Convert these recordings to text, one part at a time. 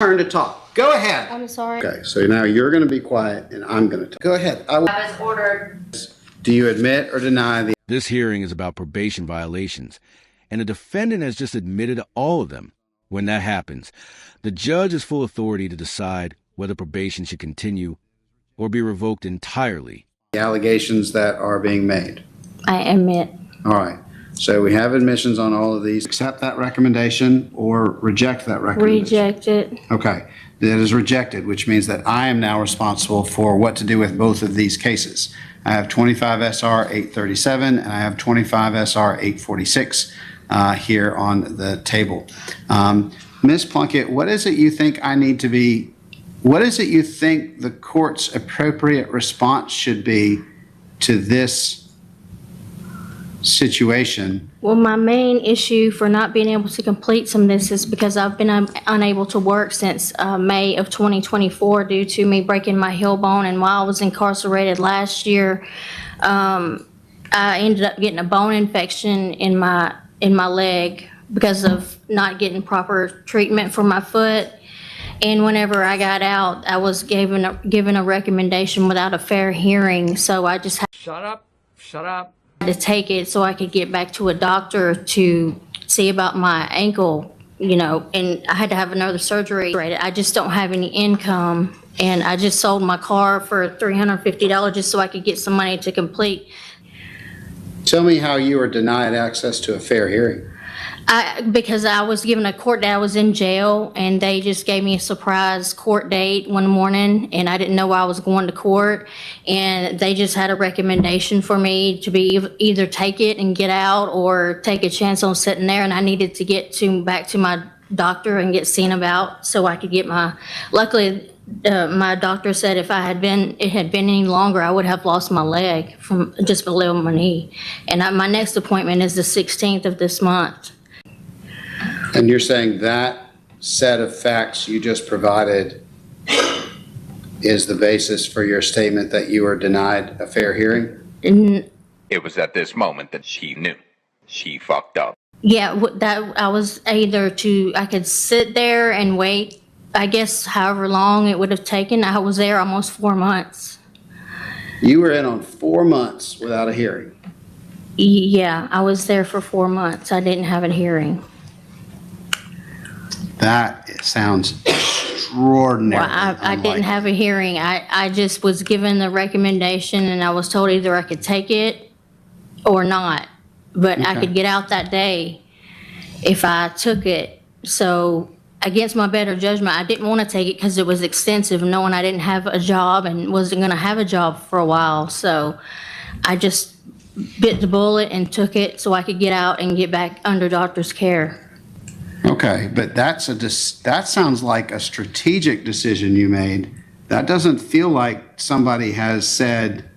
Turn to talk. Go ahead. I'm sorry. Okay, so now you're going to be quiet and I'm going to talk. Go ahead. I was ordered. Do you admit or deny the... This hearing is about probation violations, and the defendant has just admitted to all of them. When that happens, the judge has full authority to decide whether probation should continue or be revoked entirely. The allegations that are being made? I admit. All right. So we have admissions on all of these. Accept that recommendation or reject that recommendation? Reject it. Okay. That is rejected, which means that I am now responsible for what to do with both of these cases. I have 25 SR 837 and I have 25 SR 846 here on the table. Ms. Plunkett, what is it you think I need to be, what is it you think the court's appropriate response should be to this situation? Well, my main issue for not being able to complete some of this is because I've been unable to work since May of 2024 due to me breaking my heel bone. And while I was incarcerated last year, I ended up getting a bone infection in my leg because of not getting proper treatment for my foot. And whenever I got out, I was given a recommendation without a fair hearing. So I just had Shut up. to take it so I could get back to a doctor to see about my ankle, you know, and I had to have another surgery. I just don't have any income, and I just sold my car for $350 just so I could get some money to complete. Tell me how you were denied access to a fair hearing. Because I was given a court date. I was in jail, and they just gave me a surprise court date one morning, and I didn't know I was going to court. And they just had a recommendation for me to be either take it and get out or take a chance on sitting there. And I needed to get back to my doctor and get seen about so I could get my, luckily, my doctor said if it had been any longer, I would have lost my leg from just below my knee. And my next appointment is the 16th of this month. And you're saying that set of facts you just provided is the basis for your statement that you were denied a fair hearing? It was at this moment that she knew. She fucked up. Yeah, that I was I could sit there and wait, I guess however long it would have taken. I was there almost 4 months. You were in on 4 months without a hearing? Yeah, I was there for 4 months. I didn't have a hearing. That sounds extraordinary. Well, I didn't have a hearing. I just was given the recommendation, and I was told either I could take it or not. But I could get out that day if I took it. So against my better judgment, I didn't want to take it because it was extensive, knowing I didn't have a job and wasn't going to have a job for a while. So I just bit the bullet and took it so I could get out and get back under doctor's care. Okay, but that sounds like a strategic decision you made. That doesn't feel like somebody has said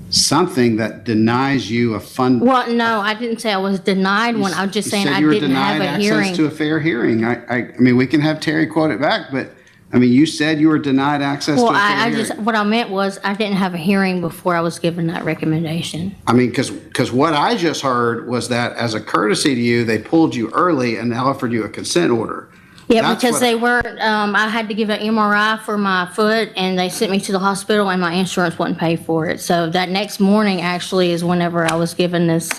something that denies you a fund. Well, no, I didn't say I was denied one. I was just saying I didn't have a hearing. You said you were denied access to a fair hearing. I mean, we can have Terry quote it back, but I mean, you said you were denied access to a fair hearing. What I meant was I didn't have a hearing before I was given that recommendation. I mean, because what I just heard was that as a courtesy to you, they pulled you early and offered you a consent order. Yeah, That's because they weren't, I had to give an MRI for my foot, and they sent me to the hospital, and my insurance wouldn't pay for it. So that next morning actually is whenever I was given this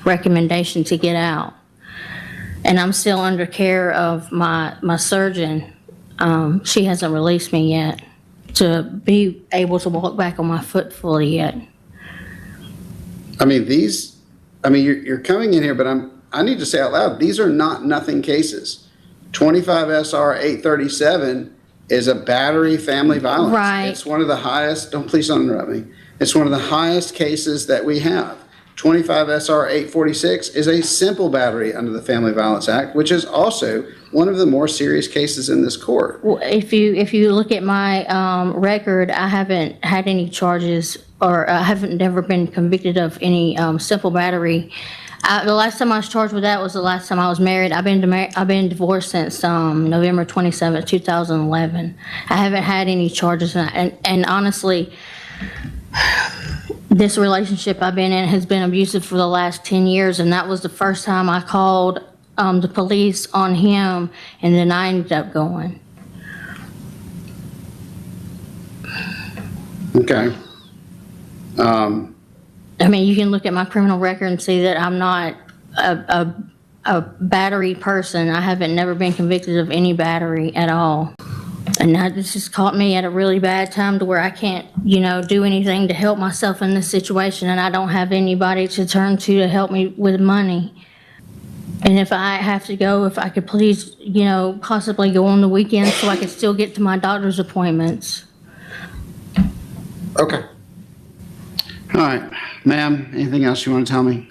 recommendation to get out. And I'm still under care of my surgeon. She hasn't released me yet to be able to walk back on my foot fully yet. I mean, you're coming in here, but I need to say out loud, these are not nothing cases. 25 SR 837 is a battery family violence. Right. It's one of the highest, please don't interrupt me. It's one of the highest cases that we have. 25 SR 846 is a simple battery under the Family Violence Act, which is also one of the more serious cases in this court. Well, if you look at my record, I haven't had any charges, or I haven't never been convicted of any simple battery. The last time I was charged with that was the last time I was married. I've been divorced since November 27, 2011. I haven't had any charges, and honestly, this relationship I've been in has been abusive for the last 10 years, and that was the first time I called the police on him, and then I ended up going. Okay. I mean, you can look at my criminal record and see that I'm not a battery person. I haven't never been convicted of any battery at all. And now this has caught me at a really bad time to where I can't, do anything to help myself in this situation, and I don't have anybody to turn to help me with money. And if I have to go, if I could please, possibly go on the weekend so I could still get to my doctor's appointments. Okay. All right. Ma'am, anything else you want to tell me?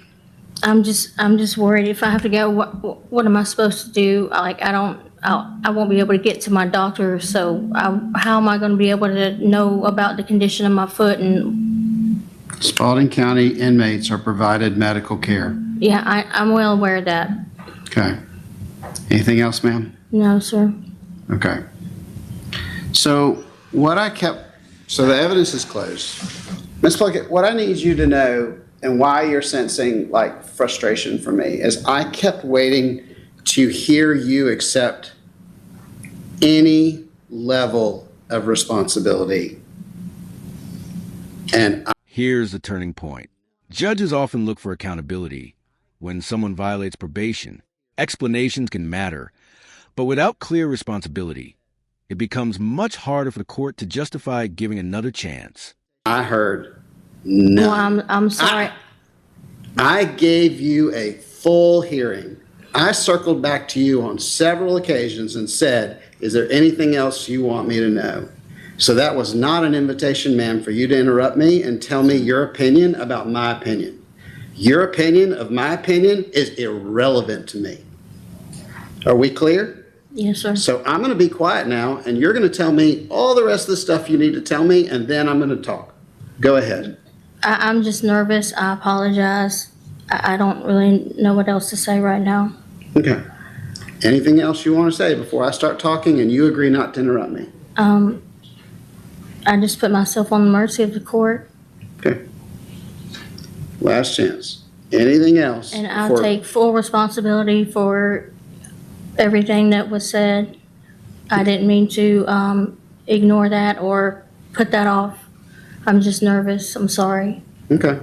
I'm just worried if I have to go, what am I supposed to do? Like, I won't be able to get to my doctor, so how am I going to be able to know about the condition of my foot? And Spalding County inmates are provided medical care. yeah, I'm well aware of that. Okay. Anything else, ma'am? No, sir. Okay. So the evidence is closed. Ms. Pluckett, what I need you to know and why you're sensing like frustration from me is I kept waiting to hear you accept any level of responsibility. And Here's the turning point. Judges often look for accountability. When someone violates probation, explanations can matter. But without clear responsibility, it becomes much harder for the court to justify giving another chance. I heard no. Well, I'm sorry. I gave you a full hearing. I circled back to you on several occasions and said, is there anything else you want me to know? So that was not an invitation, ma'am, for you to interrupt me and tell me your opinion about my opinion. Your opinion of my opinion is irrelevant to me. Are we clear? Yes, sir. So I'm going to be quiet now, and you're going to tell me all the rest of the stuff you need to tell me, and then I'm going to talk. Go ahead. I'm just nervous. I apologize. I don't really know what else to say right now. Okay. Anything else you want to say before I start talking and you agree not to interrupt me? I just put myself on the mercy of the court. Okay. Last chance. Anything else? And I'll take full responsibility for everything that was said. I didn't mean to ignore that or put that off. I'm just nervous. I'm sorry. Okay.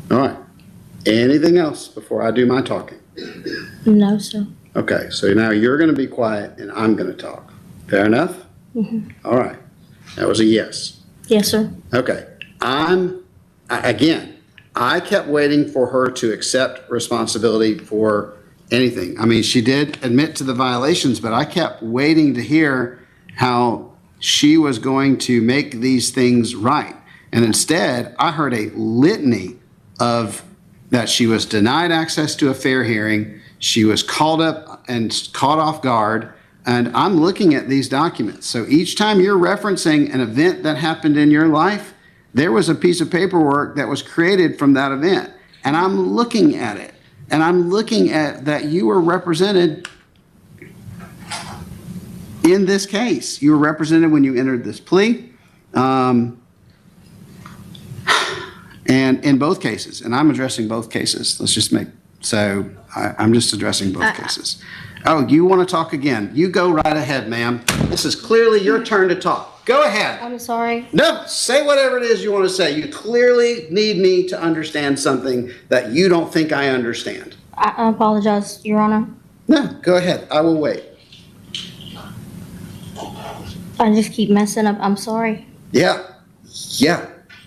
All right. Anything else before I do my talking? No, sir. Okay. So now you're going to be quiet and I'm going to talk. Fair enough? Mm-hmm. All right. That was a yes. Yes, sir. Okay. I kept waiting for her to accept responsibility for anything. I mean, she did admit to the violations, but I kept waiting to hear how she was going to make these things right. And instead, I heard a litany of that she was denied access to a fair hearing, she was called up and caught off guard, and I'm looking at these documents. So each time you're referencing an event that happened in your life, there was a piece of paperwork that was created from that event. And I'm looking at it. And I'm looking at that you were represented in this case. You were represented when you entered this plea. And in both cases, and I'm addressing both cases. I'm just addressing both cases. Oh, you want to talk again? You go right ahead, ma'am. This is clearly your turn to talk. Go ahead. I'm sorry. No, say whatever it is you want to say. You clearly need me to understand something that you don't think I understand. I apologize, Your Honor. No, go ahead. I will wait. I just keep messing up. I'm sorry. Yeah.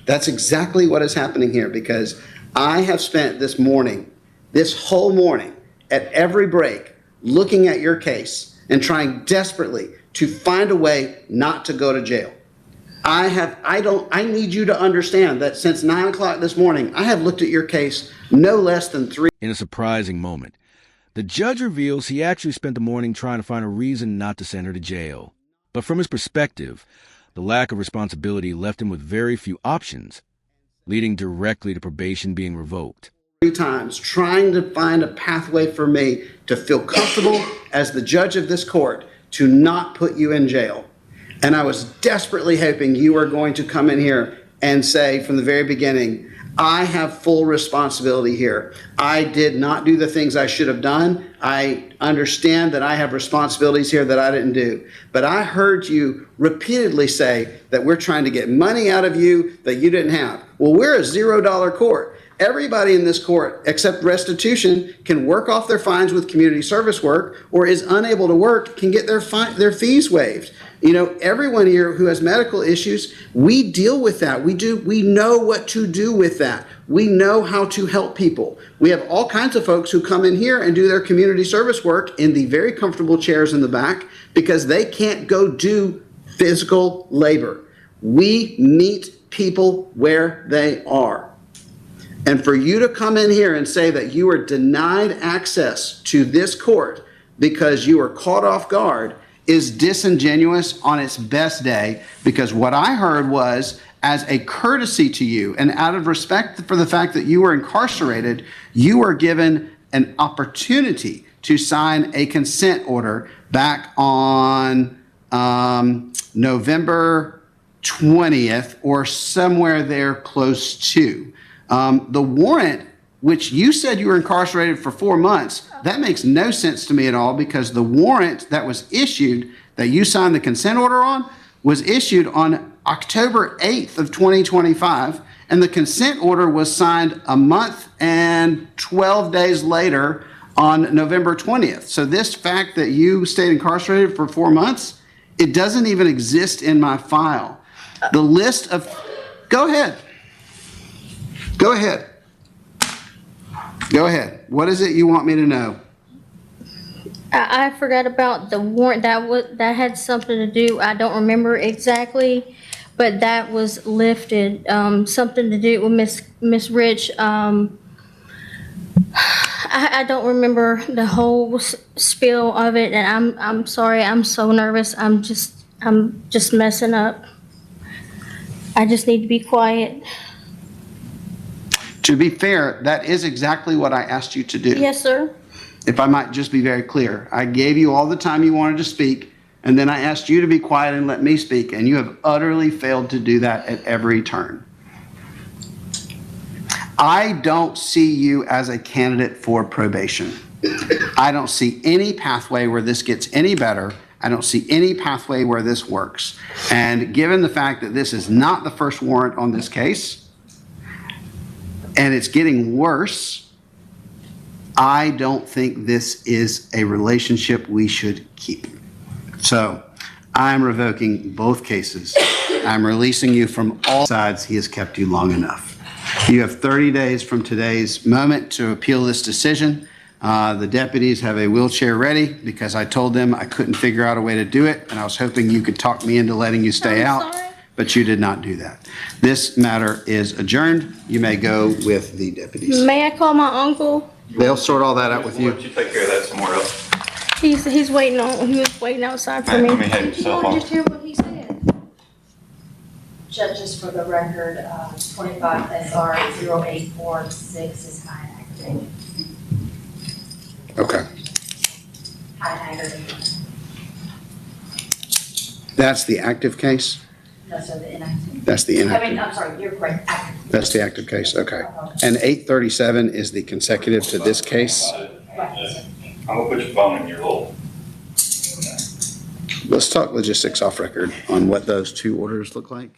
That's exactly what is happening here, because I have spent this whole morning, at every break, looking at your case and trying desperately to find a way not to go to jail. I need you to understand that since 9 o'clock this morning, I have looked at your case no less than 3. In a surprising moment, the judge reveals he actually spent the morning trying to find a reason not to send her to jail. But from his perspective, the lack of responsibility left him with very few options, leading directly to probation being revoked. 3 times trying to find a pathway for me to feel comfortable as the judge of this court to not put you in jail. And I was desperately hoping you were going to come in here and say from the very beginning, I have full responsibility here. I did not do the things I should have done. I understand that I have responsibilities here that I didn't do. But I heard you repeatedly say that we're trying to get money out of you that you didn't have. Well, we're a $0 court. Everybody in this court, except restitution, can work off their fines with community service work, or is unable to work, can get their fees waived. You know, everyone here who has medical issues, we deal with that. We know what to do with that. We know how to help people. We have all kinds of folks who come in here and do their community service work in the very comfortable chairs in the back because they can't go do physical labor. We meet people where they are. And for you to come in here and say that you are denied access to this court because you were caught off guard is disingenuous on its best day, because what I heard was, as a courtesy to you and out of respect for the fact that you were incarcerated, you were given an opportunity to sign a consent order back on November 20th or somewhere there close to. The warrant, which you said you were incarcerated for 4 months, that makes no sense to me at all, because the warrant that was issued, that you signed the consent order on, was issued on October 8th of 2025, and the consent order was signed a month and 12 days later on November 20th. So this fact that you stayed incarcerated for 4 months, it doesn't even exist in my file. The list of... Go ahead. Go ahead. Go ahead. What is it you want me to know? I forgot about the warrant. That had something to do, I don't remember exactly, but that was lifted. Something to do with Miss Rich. I don't remember the whole spiel of it, and I'm sorry. I'm so nervous. I'm just messing up. I just need to be quiet. To be fair, that is exactly what I asked you to do. Yes, sir. If I might just be very clear, I gave you all the time you wanted to speak, and then I asked you to be quiet and let me speak, and you have utterly failed to do that at every turn. I don't see you as a candidate for probation. I don't see any pathway where this gets any better. I don't see any pathway where this works. And given the fact that this is not the first warrant on this case, and it's getting worse, I don't think this is a relationship we should keep. So I'm revoking both cases. I'm releasing you from all sides. He has kept you long enough. You have 30 days from today's moment to appeal this decision. The deputies have a wheelchair ready because I told them I couldn't figure out a way to do it, and I was hoping you could talk me into letting you stay out. Sorry. But you did not do that. This matter is adjourned. You may go with the deputies. May I call my uncle? They'll sort all that out with you. Why don't you take care of that somewhere else? He was waiting outside for me. Let me have your cell phone. Just hear what he said. Judges, for the record, 25 SR 0846 is high aggravated. Okay. High aggravated. That's the active case? No, so the inactive. That's the I mean, inactive. I'm sorry, you're correct. Active. That's the active case, okay. And 837 is the consecutive to this case? Right. I'm gonna put your phone in your hole. Let's talk logistics off record on what those two orders look like.